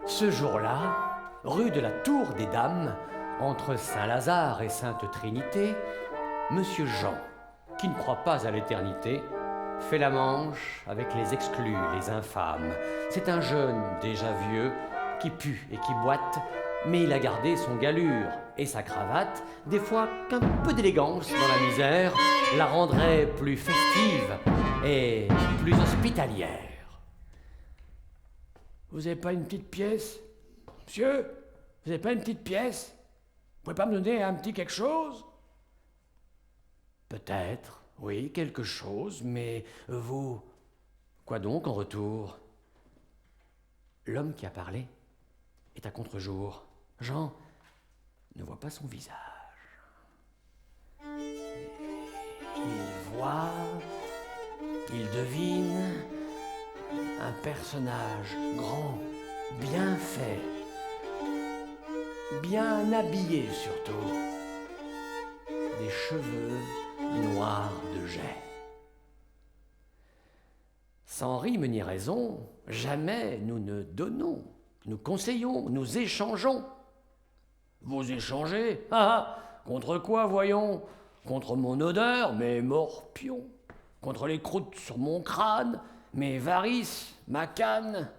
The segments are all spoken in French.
Ce jour-là, rue de la Tour des Dames, entre Saint-Lazare et Sainte-Trinité, Monsieur Jean, qui ne croit pas à l'éternité, fait la manche avec les exclus, les infâmes. C'est un jeune déjà vieux qui pue et qui boite, mais il a gardé son galure et sa cravate, des fois qu'un peu d'élégance dans la misère la rendrait plus festive et plus hospitalière. Vous avez pas une petite pièce? Monsieur, vous avez pas une petite pièce? Vous pouvez pas me donner un petit quelque chose? Peut-être, oui, quelque chose, mais vous... Quoi donc en retour? L'homme qui a parlé est à contre-jour. Jean ne voit pas son visage. Il voit, il devine un personnage grand, bien fait, bien habillé surtout, des cheveux noirs de jais. Sans rime ni raison, jamais nous ne donnons, nous conseillons, nous échangeons. Vous échangez? Ah ah! Contre quoi, voyons? Contre mon odeur, mes morpions. Contre les croûtes sur mon crâne, mes varices, ma canne.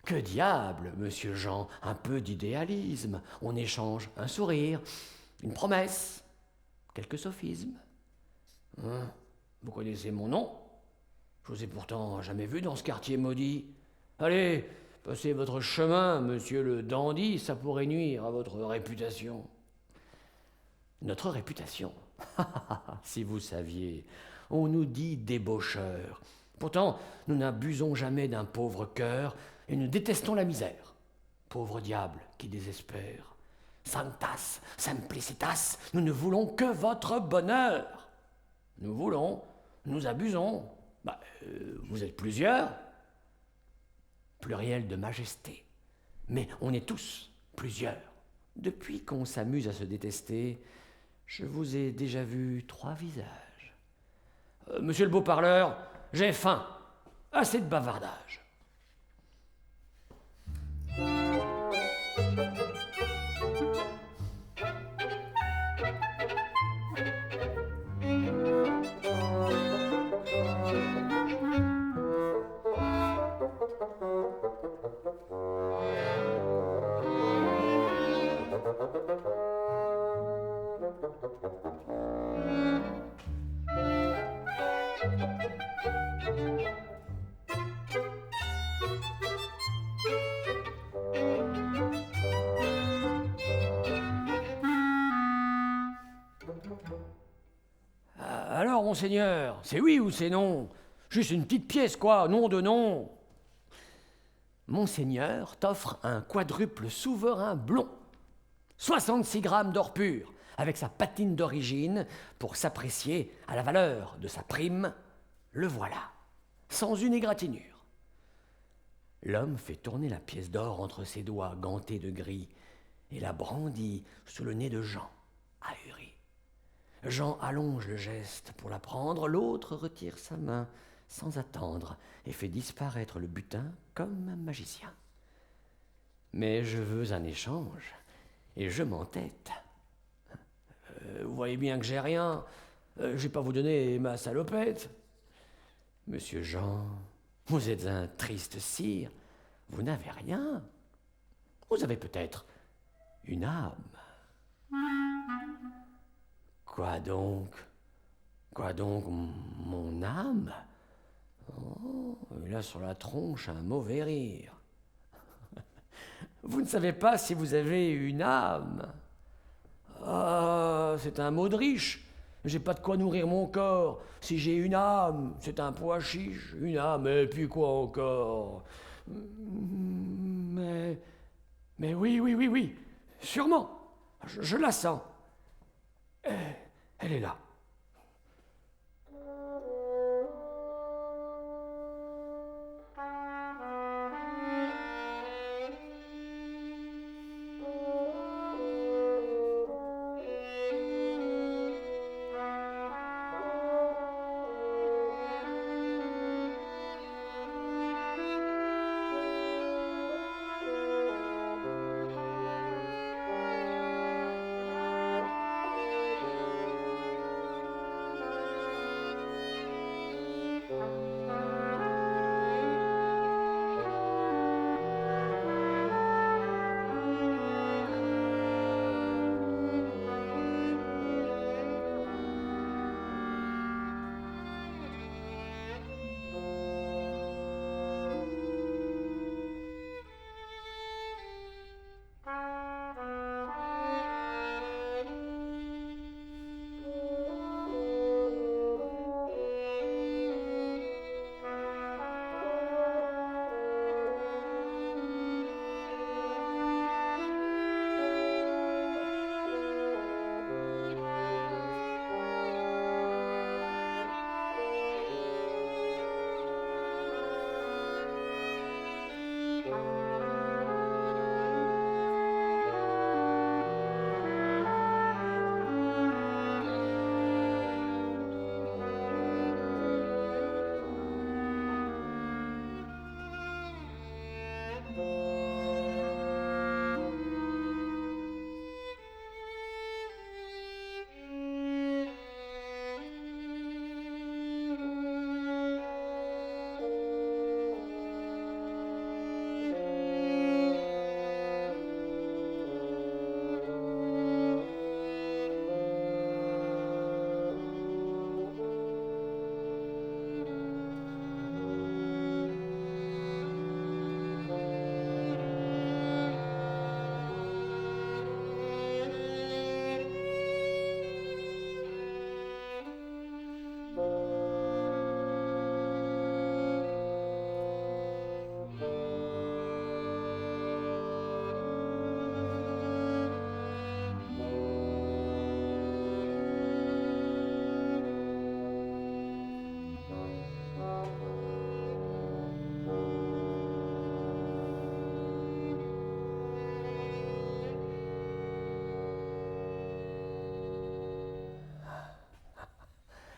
Que diable, monsieur Jean, un peu d'idéalisme. On échange un sourire, une promesse, quelques sophismes. Hein? Vous connaissez mon nom? Je vous ai pourtant jamais vu dans ce quartier maudit. Allez, passez votre chemin, monsieur le dandy, ça pourrait nuire à votre réputation. Notre réputation? Si vous saviez, on nous dit débaucheurs. Pourtant, nous n'abusons jamais d'un pauvre cœur et nous détestons la misère. Pauvre diable qui désespère. Sanctas, simplicitas, nous ne voulons que votre bonheur. Nous voulons, nous abusons. Vous êtes plusieurs. Pluriel de majesté. Mais on est tous plusieurs. Depuis qu'on s'amuse à se détester, je vous ai déjà vu 3 visages. Monsieur le beau-parleur, j'ai faim. Assez de bavardage. Alors, monseigneur, c'est oui ou c'est non? Juste une petite pièce, quoi, nom de nom. Monseigneur t'offre un quadruple souverain blond. 66 grammes d'or pur, avec sa patine d'origine, pour s'apprécier à la valeur de sa prime. Le voilà, sans une égratignure. L'homme fait tourner la pièce d'or entre ses doigts gantés de gris et la brandit sous le nez de Jean, ahuri. Jean allonge le geste pour la prendre, l'autre retire sa main sans attendre et fait disparaître le butin comme un magicien. Mais je veux un échange et je m'entête. Vous voyez bien que j'ai rien, je vais pas vous donner ma salopette. Monsieur Jean, vous êtes un triste sire, vous n'avez rien. Vous avez peut-être une âme. Quoi donc? Quoi donc, mon âme? Oh, il a sur la tronche un mauvais rire. Vous ne savez pas si vous avez une âme? Ah, c'est un mot de riche. J'ai pas de quoi nourrir mon corps. Si j'ai une âme, c'est un pois chiche. Une âme, et puis quoi encore? Mais oui, oui, oui, oui. Sûrement. Je la sens. Elle est là.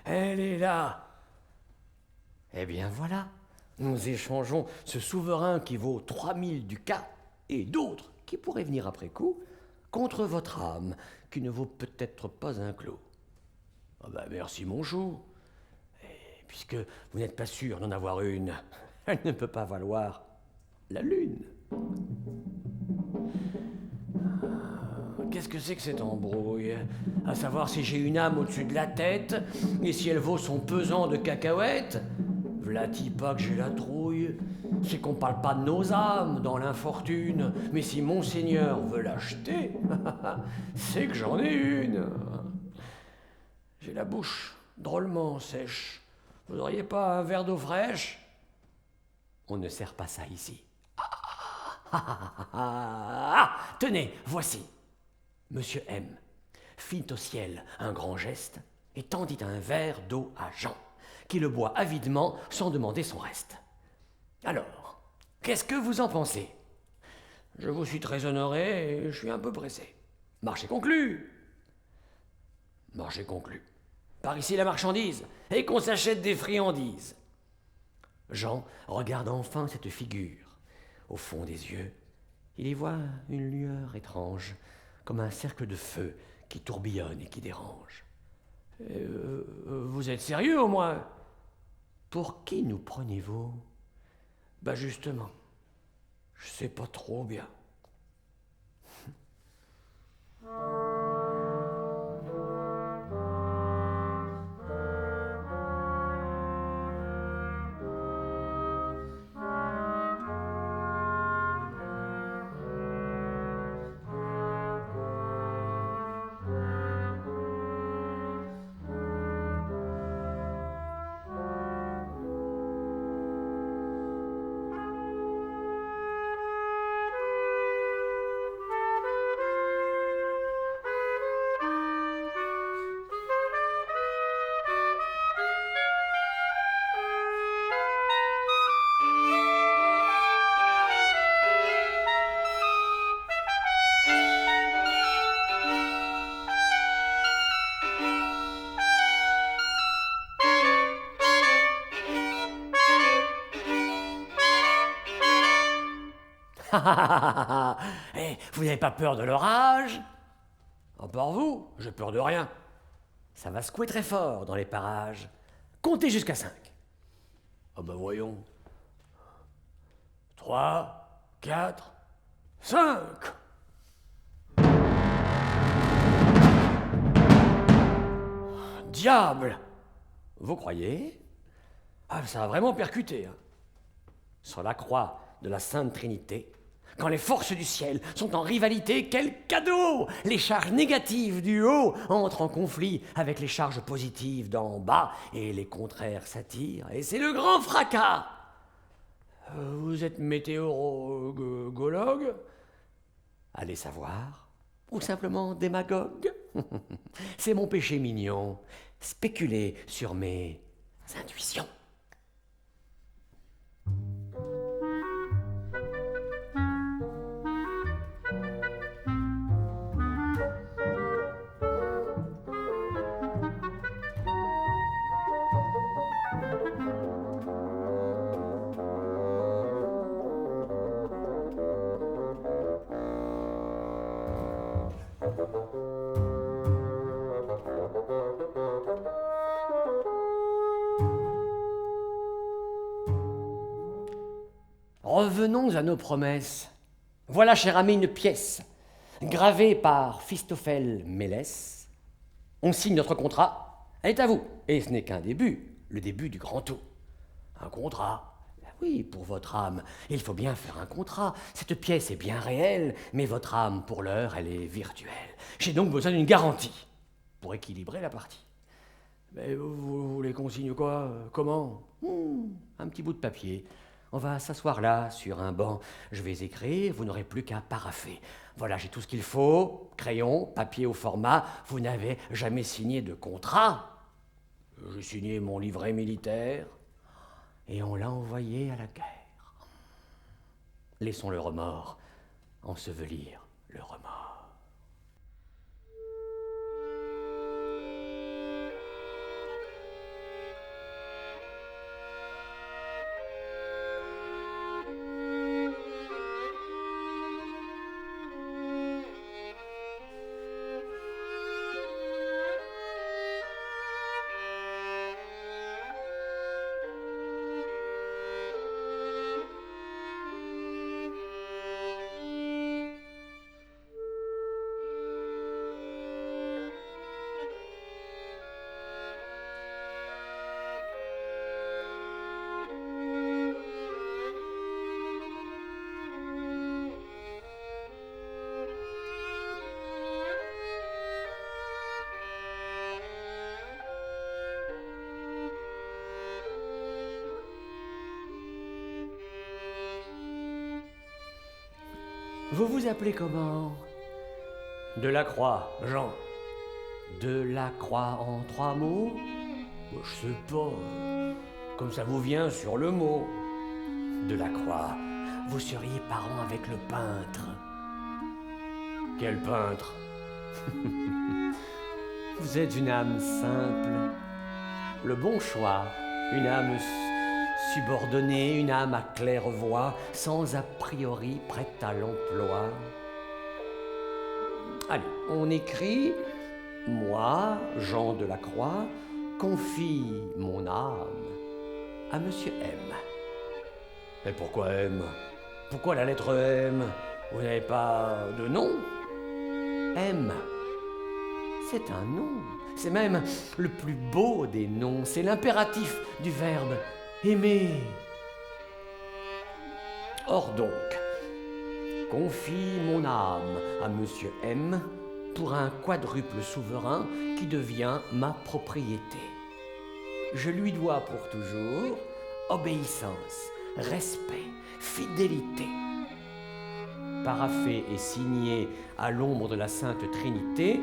Elle est là. Eh bien voilà, nous échangeons ce souverain qui vaut 3000 ducats et d'autres qui pourraient venir après coup contre votre âme qui ne vaut peut-être pas un clou. Ah ben merci mon chou. Et puisque vous n'êtes pas sûr d'en avoir une, elle ne peut pas valoir la lune. Qu'est-ce que c'est que cette embrouille? À savoir si j'ai une âme au-dessus de la tête et si elle vaut son pesant de cacahuètes? V'là-t-il pas que j'ai la trouille? C'est qu'on parle pas de nos âmes dans l'infortune, mais si monseigneur veut l'acheter, c'est que j'en ai une. J'ai la bouche drôlement sèche. Vous auriez pas un verre d'eau fraîche? On ne sert pas ça ici. Tenez, voici. Monsieur M fit au ciel un grand geste et tendit un verre d'eau à Jean, qui le boit avidement sans demander son reste. Alors, qu'est-ce que vous en pensez? Je vous suis très honoré et je suis un peu pressé. Marché conclu. Marché conclu. Par ici la marchandise, et qu'on s'achète des friandises. Jean regarde enfin cette figure. Au fond des yeux, il y voit une lueur étrange, comme un cercle de feu qui tourbillonne et qui dérange. Vous êtes sérieux au moins? Pour qui nous prenez-vous? Ben justement, je sais pas trop bien. Eh, vous n'avez pas peur de l'orage? À part vous, j'ai peur de rien. Ça va secouer très fort dans les parages. Comptez jusqu'à 5. Ah ben voyons. 3, 4, 5. Diable! Vous croyez? Ah, ça a vraiment percuté. Hein. Sur la croix de la Sainte Trinité, quand les forces du ciel sont en rivalité, quel cadeau! Les charges négatives du haut entrent en conflit avec les charges positives d'en bas, et les contraires s'attirent, et c'est le grand fracas! Vous êtes météorologue? Allez savoir. Ou simplement démagogue? C'est mon péché mignon. Spéculer sur mes intuitions. Revenons à nos promesses. Voilà, cher ami, une pièce, gravée par Phistophèle Mélès. On signe notre contrat, elle est à vous. Et ce n'est qu'un début, le début du grand tout. Un contrat. Oui, pour votre âme, il faut bien faire un contrat. Cette pièce est bien réelle, mais votre âme, pour l'heure, elle est virtuelle. J'ai donc besoin d'une garantie pour équilibrer la partie. Mais vous voulez qu'on signe quoi? Comment? Un petit bout de papier. On va s'asseoir là, sur un banc. Je vais écrire, vous n'aurez plus qu'à parapher. Voilà, j'ai tout ce qu'il faut. Crayon, papier au format. Vous n'avez jamais signé de contrat. J'ai signé mon livret militaire. Et on l'a envoyé à la guerre. Laissons le remords ensevelir le remords. Vous vous appelez comment? Delacroix, Jean. Delacroix en 3 mots? Je sais pas. Comme ça vous vient sur le mot. Delacroix, vous seriez parent avec le peintre. Quel peintre? Vous êtes une âme simple. Le bon choix. Une âme subordonnée, une âme à claire-voix, sans a priori prête à l'emploi. Allez, on écrit « Moi, Jean Delacroix, confie mon âme à Monsieur M. » Mais pourquoi M? Pourquoi la lettre M? Vous n'avez pas de nom? M, c'est un nom. C'est même le plus beau des noms. C'est l'impératif du verbe aimer. Or donc, confie mon âme à Monsieur M pour un quadruple souverain qui devient ma propriété. Je lui dois pour toujours obéissance, respect, fidélité. Paraphé et signé à l'ombre de la Sainte Trinité,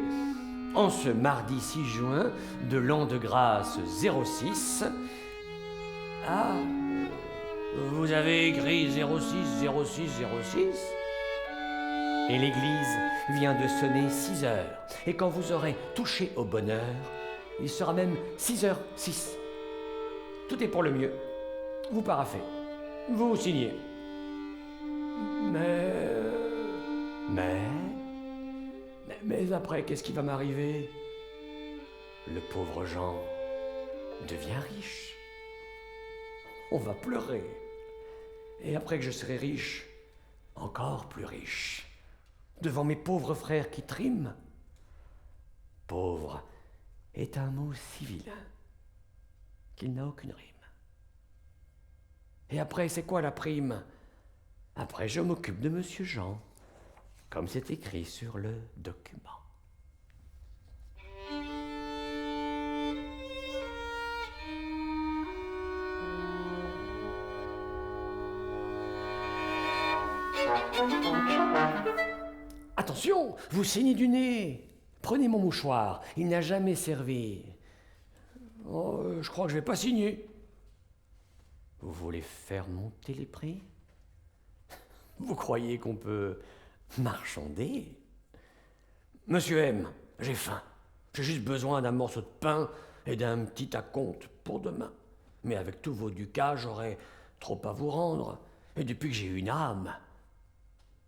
en ce mardi 6 juin de l'an de grâce 06. Ah, vous avez écrit 06, 06, 06? Et l'église vient de sonner 6 heures. Et quand vous aurez touché au bonheur, il sera même 6h06. Tout est pour le mieux. Vous paraphez. Vous signez. Mais après, qu'est-ce qui va m'arriver? Le pauvre Jean devient riche. On va pleurer. Et après que je serai riche, encore plus riche, devant mes pauvres frères qui triment. Pauvre est un mot si vilain qu'il n'a aucune rime. Et après, c'est quoi la prime? Après, je m'occupe de Monsieur Jean, comme c'est écrit sur le document. Attention, vous saignez du nez. Prenez mon mouchoir, il n'a jamais servi. Oh, je crois que je vais pas signer. Vous voulez faire monter les prix? Vous croyez qu'on peut marchander? Monsieur M, j'ai faim. J'ai juste besoin d'un morceau de pain et d'un petit acompte pour demain. Mais avec tous vos ducats, j'aurais trop à vous rendre. Et depuis que j'ai une âme,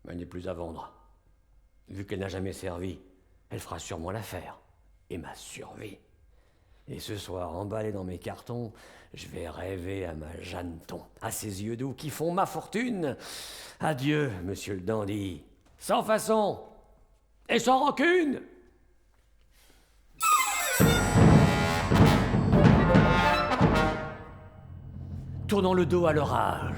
elle n'est plus à vendre, vu qu'elle n'a jamais servi. Elle fera sûrement l'affaire. Et ma survie. Et ce soir, emballé dans mes cartons, je vais rêver à ma Jeanneton, à ses yeux doux qui font ma fortune. Adieu, monsieur le dandy. Sans façon et sans rancune. Tournant le dos à l'orage.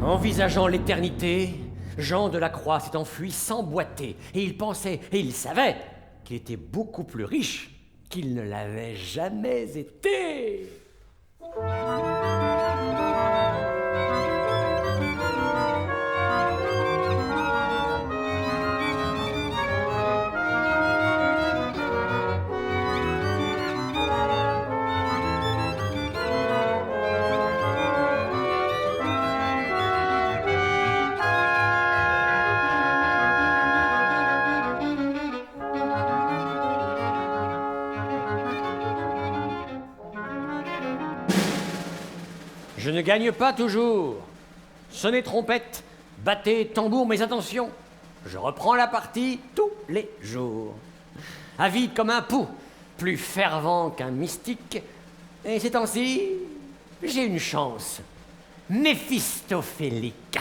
Envisageant l'éternité, Jean de la Croix s'est enfui sans boiter, et il pensait, et il savait, qu'il était beaucoup plus riche qu'il ne l'avait jamais été. Je ne gagne pas toujours. Sonnez trompette, battez tambour, mais attention, je reprends la partie tous les jours. Avide comme un pou, plus fervent qu'un mystique, et ces temps-ci, j'ai une chance méphistophélique.